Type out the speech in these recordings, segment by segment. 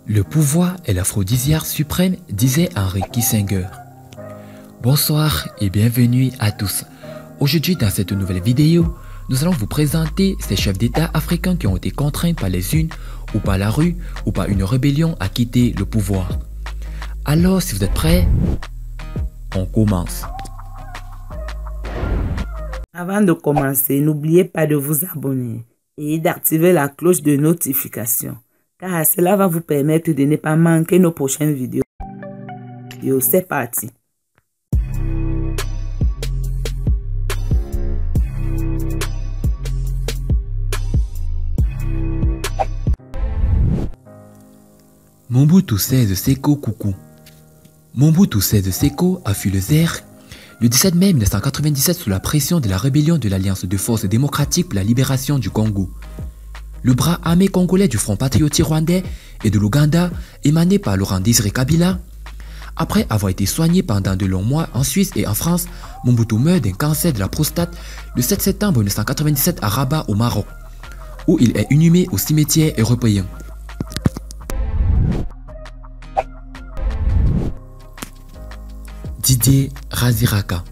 Le pouvoir est l'aphrodisiaque suprême, disait Henry Kissinger. Bonsoir et bienvenue à tous. Aujourd'hui, dans cette nouvelle vidéo, nous allons vous présenter ces chefs d'État africains qui ont été contraints par les unes ou par la rue ou par une rébellion à quitter le pouvoir. Alors, si vous êtes prêts, on commence. Avant de commencer, n'oubliez pas de vous abonner et d'activer la cloche de notification, car cela va vous permettre de ne pas manquer nos prochaines vidéos. C'est parti. Mobutu Sese Seko Kuku. Mobutu Sese Seko a fui le Zaire le 17 mai 1997 sous la pression de la rébellion de l'Alliance de forces démocratiques pour la libération du Congo. Le bras armé congolais du Front patriotique rwandais et de l'Ouganda, émané par Laurent Désiré Kabila. Après avoir été soigné pendant de longs mois en Suisse et en France, Mobutu meurt d'un cancer de la prostate le 7 septembre 1997 à Rabat au Maroc, où il est inhumé au cimetière européen. Didier Raziraka.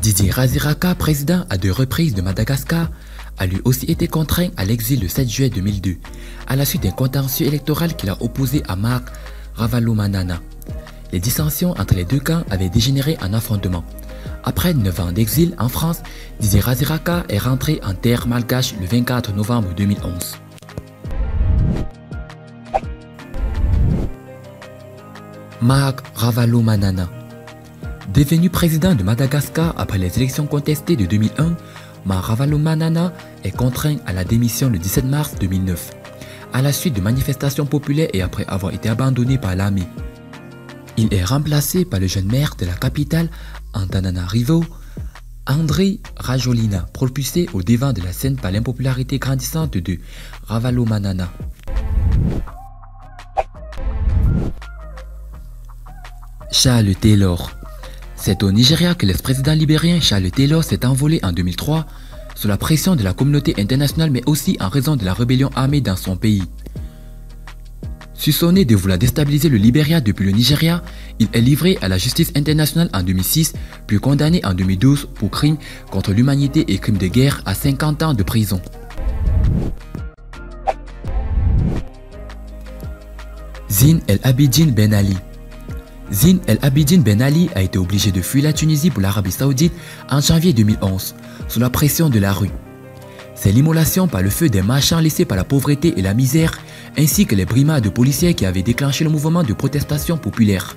Didier Raziraka, président à 2 reprises de Madagascar, a lui aussi été contraint à l'exil le 7 juillet 2002, à la suite d'un contentieux électoral qu'il a opposé à Marc Ravalomanana. Les dissensions entre les deux camps avaient dégénéré en affrontement. Après 9 ans d'exil en France, Didier Raziraka est rentré en terre malgache le 24 novembre 2011. Marc Ravalomanana. Devenu président de Madagascar après les élections contestées de 2001, Marc Ravalomanana est contraint à la démission le 17 mars 2009, à la suite de manifestations populaires et après avoir été abandonné par l'armée. Il est remplacé par le jeune maire de la capitale, Antananarivo, Andry Rajoelina, propulsé au devant de la scène par l'impopularité grandissante de Ravalomanana. Charles Taylor. C'est au Nigeria que l'ex-président libérien Charles Taylor s'est envolé en 2003 sous la pression de la communauté internationale mais aussi en raison de la rébellion armée dans son pays. Soupçonné de vouloir déstabiliser le Libéria depuis le Nigeria, il est livré à la justice internationale en 2006 puis condamné en 2012 pour crimes contre l'humanité et crimes de guerre à 50 ans de prison. Zine El Abidine Ben Ali. Zine El Abidine Ben Ali a été obligé de fuir la Tunisie pour l'Arabie Saoudite en janvier 2011, sous la pression de la rue. C'est l'immolation par le feu des marchands laissés par la pauvreté et la misère, ainsi que les brimades de policiers qui avaient déclenché le mouvement de protestation populaire.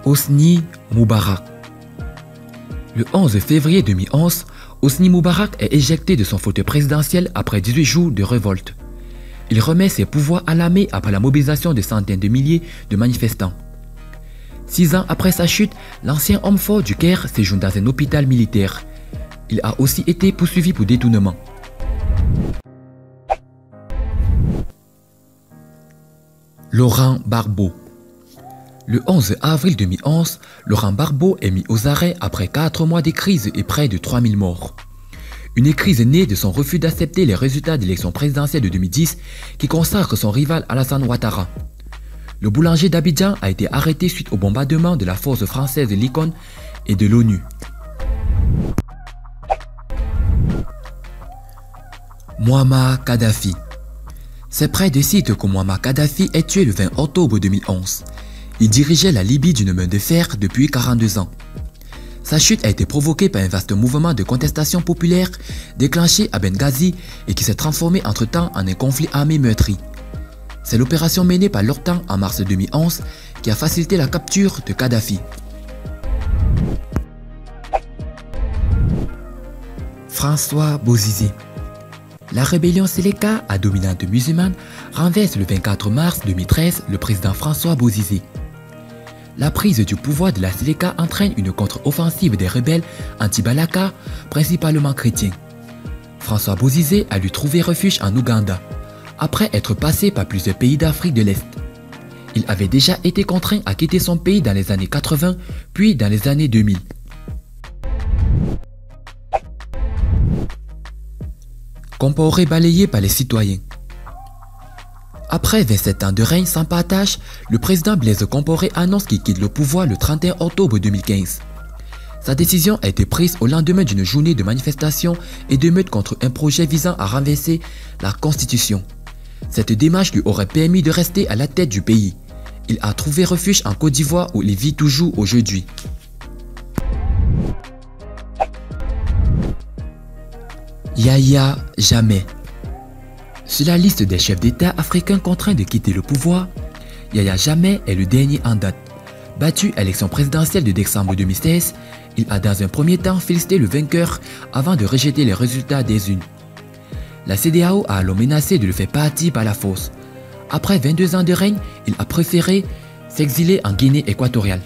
Hosni Moubarak. Le 11 février 2011, Hosni Moubarak est éjecté de son fauteuil présidentiel après 18 jours de révolte. Il remet ses pouvoirs à l'armée après la mobilisation de centaines de milliers de manifestants. 6 ans après sa chute, l'ancien homme fort du Caire séjourne dans un hôpital militaire. Il a aussi été poursuivi pour détournement. Laurent Gbagbo. Le 11 avril 2011, Laurent Gbagbo est mis aux arrêts après 4 mois de crise et près de 3000 morts. Une crise née de son refus d'accepter les résultats de l'élection présidentielle de 2010 qui consacre son rival Alassane Ouattara. Le boulanger d'Abidjan a été arrêté suite au bombardement de la force française de l'ICON et de l'ONU. Mouammar Kadhafi. C'est près de site que Mouammar Kadhafi est tué le 20 octobre 2011. Il dirigeait la Libye d'une main de fer depuis 42 ans. Sa chute a été provoquée par un vaste mouvement de contestation populaire déclenché à Benghazi et qui s'est transformé entre-temps en un conflit armé meurtri. C'est l'opération menée par l'OTAN en mars 2011 qui a facilité la capture de Kadhafi. François Bozizé. La rébellion Séléka à dominante musulmane renverse le 24 mars 2013 le président François Bozizé. La prise du pouvoir de la Séléka entraîne une contre-offensive des rebelles anti-Balaka, principalement chrétiens. François Bozizé a dû trouver refuge en Ouganda, après être passé par plusieurs pays d'Afrique de l'Est. Il avait déjà été contraint à quitter son pays dans les années 80, puis dans les années 2000. Compaoré balayé par les citoyens. Après 27 ans de règne sans partage, le président Blaise Compaoré annonce qu'il quitte le pouvoir le 31 octobre 2015. Sa décision a été prise au lendemain d'une journée de manifestations et d'émeutes contre un projet visant à renverser la Constitution. Cette démarche lui aurait permis de rester à la tête du pays. Il a trouvé refuge en Côte d'Ivoire où il vit toujours aujourd'hui. Yahya Jammeh. Sur la liste des chefs d'État africains contraints de quitter le pouvoir, Yahya Jammeh est le dernier en date. Battu à l'élection présidentielle de décembre 2016, il a dans un premier temps félicité le vainqueur avant de rejeter les résultats des urnes. La CEDEAO a alors menacé de le faire partir par la force. Après 22 ans de règne, il a préféré s'exiler en Guinée équatoriale.